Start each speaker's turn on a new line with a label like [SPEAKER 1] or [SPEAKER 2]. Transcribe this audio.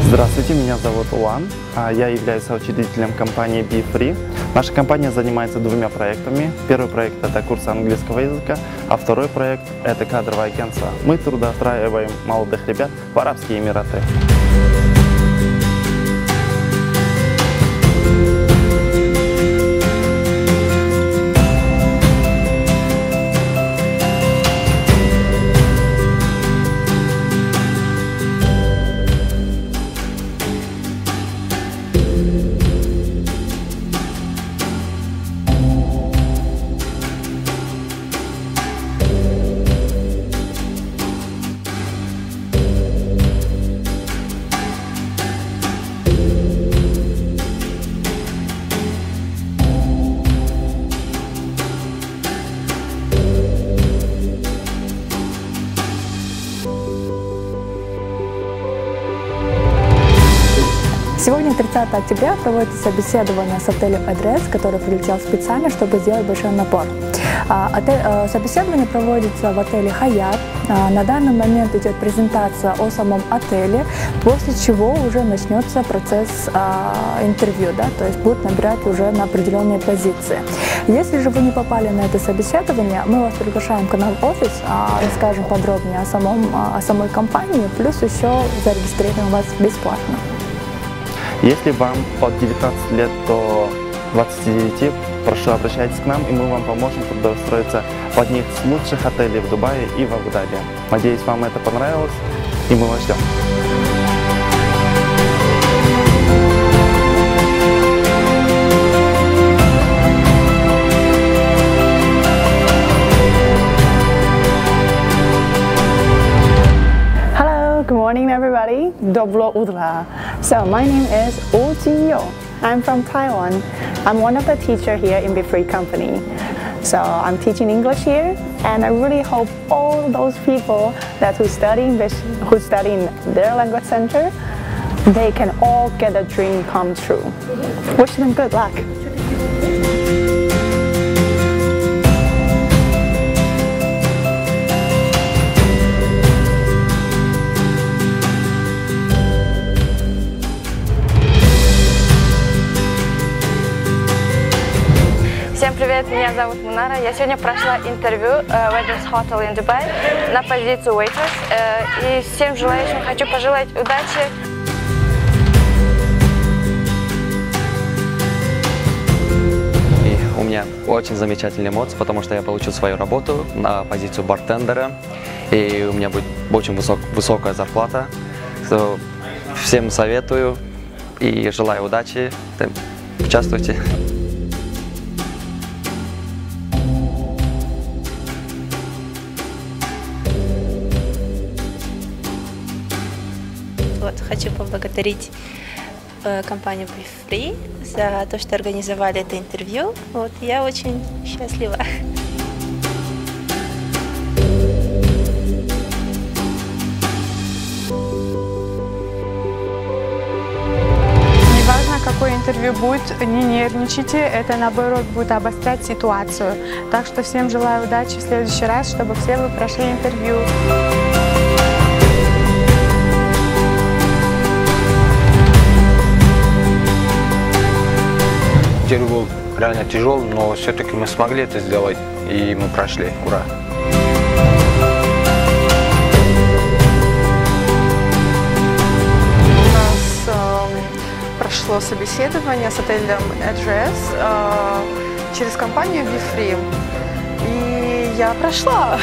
[SPEAKER 1] Здравствуйте, меня зовут Улан. Я являюсь соучредителем компании BeFree. Наша компания занимается двумя проектами. Первый проект – это курс английского языка, а второй проект – это кадровое агентство. Мы трудоустраиваем молодых ребят в Арабские Эмираты.
[SPEAKER 2] Сегодня, 30 октября, проводится собеседование с отелем Эдрес, который прилетел специально, чтобы сделать большой набор. Собеседование проводится в отеле Хаят. На данный момент идет презентация о самом отеле, после чего уже начнется процесс интервью, то есть будут набирать уже на определенные позиции. Если же вы не попали на это собеседование, мы вас приглашаем к нам в офис, расскажем подробнее о самой компании, плюс еще зарегистрируем вас бесплатно.
[SPEAKER 1] Если вам от 19 лет до 29, прошу, обращайтесь к нам, и мы вам поможем трудоустроиться в одних из лучших отелей в Дубае и в Абу-Даби. Надеюсь, вам это понравилось, и мы вас ждем.
[SPEAKER 3] Good morning, everybody. Dobro Udra. So my name is Oh Ji-yo. I'm from Taiwan. I'm one of the teachers here in BeFree company. So I'm teaching English here, and I really hope all those people who study in their language center, they can all get a dream come true. Wish them good luck.
[SPEAKER 4] Всем привет, меня зовут Мунара. Я сегодня прошла интервью в Weddings Hotel in Dubai на позицию waitress. И всем желающим хочу пожелать удачи.
[SPEAKER 5] И у меня очень замечательные эмоции, потому что я получил свою работу на позицию бартендера. И у меня будет очень высокая зарплата. Всем советую и желаю удачи. Участвуйте.
[SPEAKER 6] Хочу поблагодарить компанию BeFree за то, что организовали это интервью. Я очень счастлива.
[SPEAKER 7] Неважно, какое интервью будет, не нервничайте, это наоборот будет обострять ситуацию. Так что всем желаю удачи в следующий раз, чтобы все вы прошли интервью.
[SPEAKER 8] День был реально тяжелый, но все-таки мы смогли это сделать, и мы прошли. Ура!
[SPEAKER 7] У нас прошло собеседование с отелем Эдрес через компанию BeFree, и я прошла.